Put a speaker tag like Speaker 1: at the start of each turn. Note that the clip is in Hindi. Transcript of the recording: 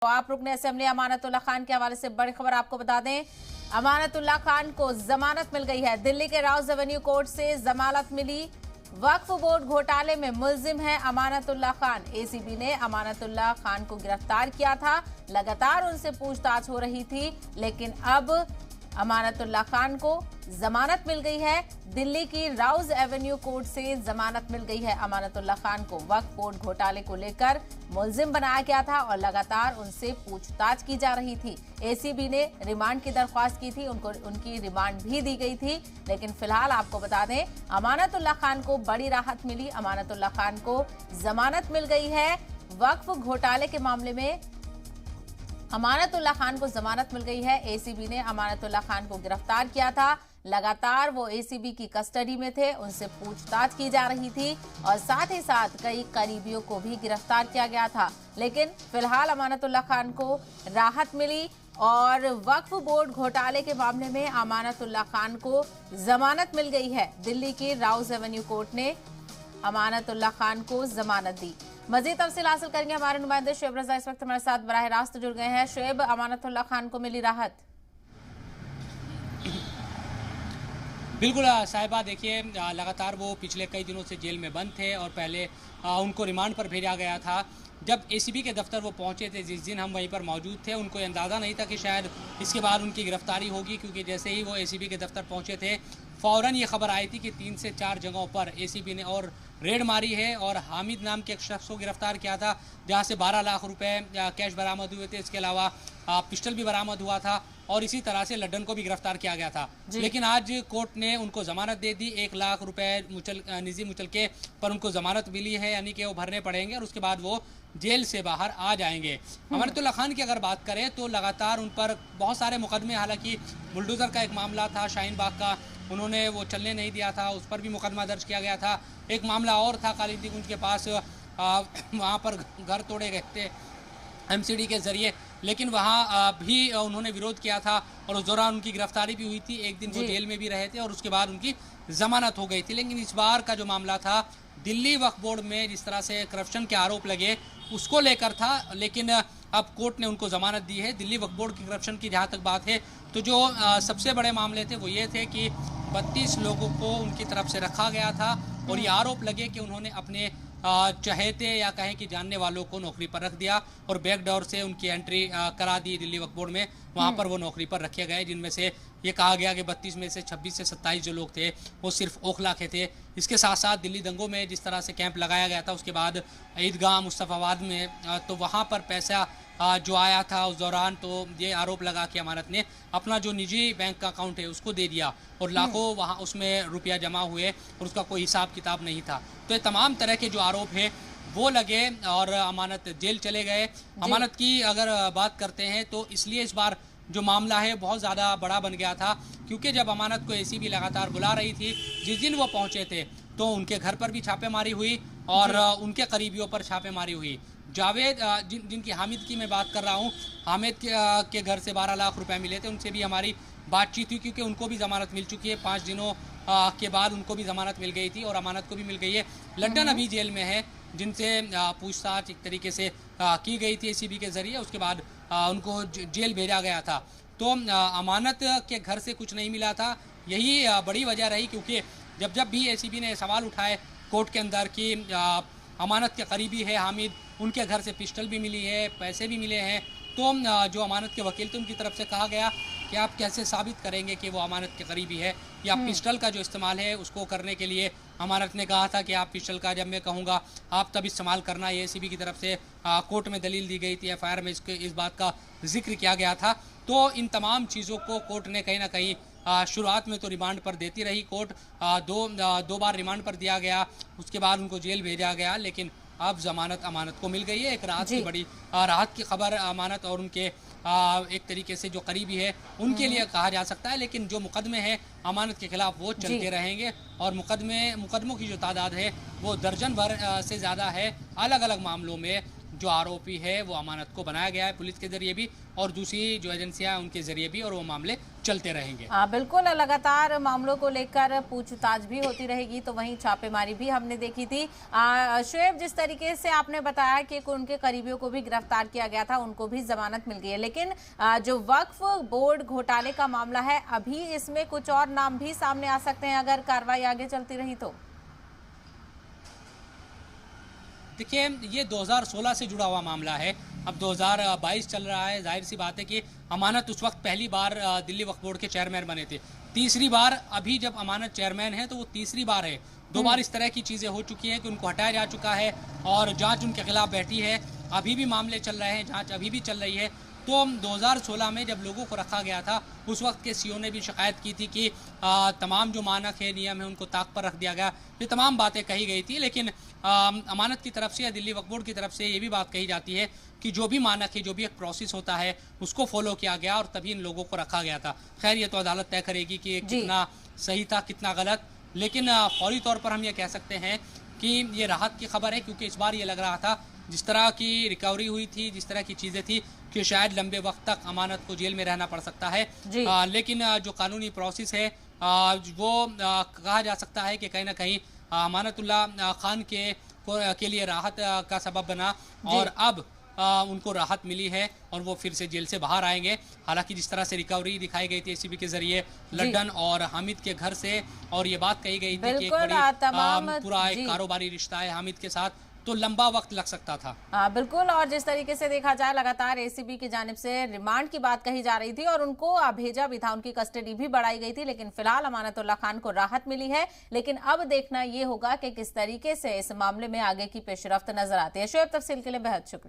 Speaker 1: तो आप रुकन असेंबली अमानतुल्लाह खान के हवाले से बड़ी खबर आपको बता दें। अमानतुल्लाह खान को जमानत मिल गई है। दिल्ली के राउज एवेन्यू कोर्ट से जमानत मिली। वक्फ बोर्ड घोटाले में मुल्जिम है अमानतुल्लाह खान। एसीबी ने अमानतुल्लाह खान को गिरफ्तार किया था। लगातार उनसे पूछताछ हो रही थी, लेकिन अब अमानतुल्लाह खान को जमानत मिल गई है। दिल्ली की राउज एवेन्यू कोर्ट से जमानत मिल गई है। अमानतुल्लाह खान को वक्फ बोर्ड घोटाले को लेकर मुल्जिम बनाया गया था और लगातार उनसे पूछताछ की जा रही थी। एसीबी ने रिमांड की दरख्वास्त की थी, उनकी रिमांड भी दी गई थी, लेकिन फिलहाल आपको बता दें अमानतुल्लाह खान को बड़ी राहत मिली। अमानतुल्लाह खान को जमानत मिल गई है। वक्फ घोटाले के मामले में अमानतुल्लाह खान को जमानत मिल गई है। एसीबी ने अमानतुल्लाह खान को गिरफ्तार किया था। लगातार वो एसीबी की कस्टडी में थे, उनसे पूछताछ की जा रही थी और साथ ही साथ कई करीबियों को भी गिरफ्तार किया गया था। लेकिन फिलहाल अमानतुल्लाह खान को राहत मिली और वक्फ बोर्ड घोटाले के मामले में अमानतुल्लाह खान को जमानत मिल गई है। दिल्ली की राउज एवेन्यू कोर्ट ने अमानतुल्लाह खान को जमानत दी। मजीद तफसील हासिल करेंगे हमारे नुमाइंदे शुएब रजा इस वक्त हमारे साथ बराह रास्त जुड़ गए हैं। शुएब, अमानतुल्लाह खान को मिली राहत?
Speaker 2: बिल्कुल साहिबा, देखिए लगातार वो पिछले कई दिनों से जेल में बंद थे और पहले उनको रिमांड पर भेजा गया था। जब एसीबी के दफ्तर वो पहुंचे थे, जिस दिन हम वहीं पर मौजूद थे, उनको अंदाज़ा नहीं था कि शायद इसके बाद उनकी गिरफ्तारी होगी, क्योंकि जैसे ही वो एसीबी के दफ्तर पहुंचे थे फ़ौरन ये खबर आई थी कि 3 से 4 जगहों पर एसीबी ने और रेड मारी है और हामिद नाम के एक शख्स को गिरफ्तार किया था, जहां से 12 लाख रुपए कैश बरामद हुए थे। इसके अलावा पिस्टल भी बरामद हुआ था और इसी तरह से लड्डन को भी गिरफ्तार किया गया था। लेकिन आज कोर्ट ने उनको जमानत दे दी। 1 लाख रुपए निजी मुचलके पर उनको जमानत मिली है, यानी कि वो भरने पड़ेंगे और उसके बाद वो जेल से बाहर आ जाएंगे। अमानतुल्लाह खान की अगर बात करें तो लगातार उन पर बहुत सारे मुकदमे, हालांकि बुलडोज़र का एक मामला था, शाहीन बाग का, उन्होंने वो चलने नहीं दिया था, उस पर भी मुकदमा दर्ज किया गया था। एक मामला और था कालिंदीगुंज के पास, वहाँ पर घर तोड़े गए थे एमसीडी के जरिए, लेकिन वहाँ भी उन्होंने विरोध किया था और उस दौरान उनकी गिरफ्तारी भी हुई थी। एक दिन वो जेल में भी रहे थे और उसके बाद उनकी जमानत हो गई थी। लेकिन इस बार का जो मामला था दिल्ली वक्फ बोर्ड में जिस तरह से करप्शन के आरोप लगे, उसको लेकर था। लेकिन अब कोर्ट ने उनको जमानत दी है। दिल्ली वक्फ बोर्ड की करप्शन की जहाँ तक बात है तो जो सबसे बड़े मामले थे वो ये थे कि 32 लोगों को उनकी तरफ से रखा गया था और ये आरोप लगे कि उन्होंने अपने चहेते या कहें कि जानने वालों को नौकरी पर रख दिया और बैकडोर से उनकी एंट्री करा दी दिल्ली वक्फ बोर्ड में। वहाँ पर वो नौकरी पर रखे गए, जिनमें से ये कहा गया कि 32 में से 26 से 27 जो लोग थे वो सिर्फ ओखला के थे। इसके साथ साथ दिल्ली दंगों में जिस तरह से कैंप लगाया गया था, उसके बाद ईदगाह मुस्तफ़ाबाद में, तो वहाँ पर पैसा जो आया था उस दौरान, तो ये आरोप लगा कि अमानत ने अपना जो निजी बैंक का अकाउंट है उसको दे दिया और लाखों वहाँ उसमें रुपया जमा हुए और उसका कोई हिसाब किताब नहीं था। तो ये तमाम तरह के जो आरोप है वो लगे और अमानत जेल चले गए। अमानत की अगर बात करते हैं तो इसलिए इस बार जो मामला है बहुत ज़्यादा बड़ा बन गया था, क्योंकि जब अमानत को एसीबी लगातार बुला रही थी, जिस दिन वो पहुँचे थे तो उनके घर पर भी छापेमारी हुई और उनके करीबियों पर छापेमारी हुई। जावेद, जिनकी हामिद की मैं बात कर रहा हूँ, हामिद के घर से 12 लाख रुपए मिले थे, उनसे भी हमारी बातचीत हुई, क्योंकि उनको भी ज़मानत मिल चुकी है। 5 दिनों के बाद उनको भी ज़मानत मिल गई थी और अमानत को भी मिल गई है। लड्डन अभी जेल में है, जिनसे पूछताछ एक तरीके से की गई थी एसीबी के ज़रिए, उसके बाद उनको जेल भेजा गया था। तो अमानत के घर से कुछ नहीं मिला था, यही बड़ी वजह रही, क्योंकि जब भी एसीबी ने सवाल उठाए कोर्ट के अंदर कि अमानत के करीबी है हामिद, उनके घर से पिस्टल भी मिली है, पैसे भी मिले हैं, तो जो अमानत के वकील थे उनकी तरफ से कहा गया कि आप कैसे साबित करेंगे कि वो अमानत के करीबी है, या पिस्टल का जो इस्तेमाल है उसको करने के लिए अमानत ने कहा था कि आप पिस्टल का जब मैं कहूँगा आप तब इस्तेमाल करना। ये एसीबी की तरफ से कोर्ट में दलील दी गई थी, एफआईआर में इस बात का जिक्र किया गया था। तो इन तमाम चीज़ों को कोर्ट ने कहीं ना कहीं शुरुआत में तो रिमांड पर देती रही कोर्ट, दो बार रिमांड पर दिया गया, उसके बाद उनको जेल भेजा गया, लेकिन अब जमानत अमानत को मिल गई है। एक राहत की बड़ी राहत की खबर अमानत और उनके एक तरीके से जो करीबी है उनके लिए कहा जा सकता है। लेकिन जो मुकदमे हैं अमानत के खिलाफ वो चलते रहेंगे और मुकदमों की जो तादाद है वो दर्जन भर से ज़्यादा है। अलग अलग मामलों में जो आरोपी है वो अमानत को बनाया गया है पुलिस के जरिए भी और दूसरी जो एजेंसियां हैं उनके जरिए भी, और वो मामले चलते रहेंगे।
Speaker 1: बिल्कुल, लगातार मामलों को लेकर पूछताछ भी होती रहेगी, तो वहीं छापेमारी भी हमने देखी थी। शोएब, जिस तरीके से आपने बताया कि उनके करीबियों को भी गिरफ्तार किया गया था, उनको भी जमानत मिल गई है, लेकिन जो वक्फ बोर्ड घोटाले का मामला है, अभी इसमें कुछ और नाम भी सामने आ सकते हैं अगर कार्रवाई आगे चलती रही तो।
Speaker 2: देखिए, ये 2016 से जुड़ा हुआ मामला है, अब 2022 चल रहा है। जाहिर सी बात है कि अमानत उस वक्त पहली बार दिल्ली वक्फ बोर्ड के चेयरमैन बने थे, तीसरी बार अभी जब अमानत चेयरमैन है तो वो तीसरी बार है। 2 बार इस तरह की चीज़ें हो चुकी हैं कि उनको हटाया जा चुका है और जांच उनके खिलाफ बैठी है, अभी भी मामले चल रहे हैं, जांच अभी भी चल रही है। तो 2016 में जब लोगों को रखा गया था, उस वक्त के सीओ ने भी शिकायत की थी कि तमाम जो मानक है, नियम है, उनको ताक पर रख दिया गया, ये तमाम बातें कही गई थी। लेकिन अमानत की तरफ से या दिल्ली वक्फ बोर्ड की तरफ से ये भी बात कही जाती है कि जो भी मानक है, जो भी एक प्रोसेस होता है, उसको फॉलो किया गया और तभी इन लोगों को रखा गया था। खैर, ये तो अदालत तय करेगी कि ये कितना सही था, कितना गलत, लेकिन फौरी तौर पर हम ये कह सकते हैं कि ये राहत की खबर है, क्योंकि इस बार ये लग रहा था जिस तरह की रिकवरी हुई थी, जिस तरह की चीज़ें थी, कि शायद लंबे वक्त तक अमानत को जेल में रहना पड़ सकता है। लेकिन जो कानूनी प्रोसेस है वो कहा जा सकता है कि कहीं ना कहीं अमानतुल्लाह खान के लिए राहत का सबब बना और अब उनको राहत मिली है और वो फिर से जेल से बाहर आएंगे। हालांकि जिस तरह से रिकवरी दिखाई गई थी एसीबी के जरिए लड्डन और हामिद के घर से, और ये बात कही गई थी कि एक बड़ी पूरा एक कारोबारी रिश्ता है हामिद के साथ, तो लंबा वक्त लग सकता था।
Speaker 1: बिल्कुल, और जिस तरीके से देखा जाए, लगातार एसीबी की जानिब से रिमांड की बात कही जा रही थी और उनको भेजा भी था, उनकी कस्टडी भी बढ़ाई गई थी, लेकिन फिलहाल अमानतुल्लाह खान को राहत मिली है। लेकिन अब देखना ये होगा कि किस तरीके से इस मामले में आगे की पेशरफ्त नजर आती है। शोएब, तफसील के लिए बेहद शुक्रिया।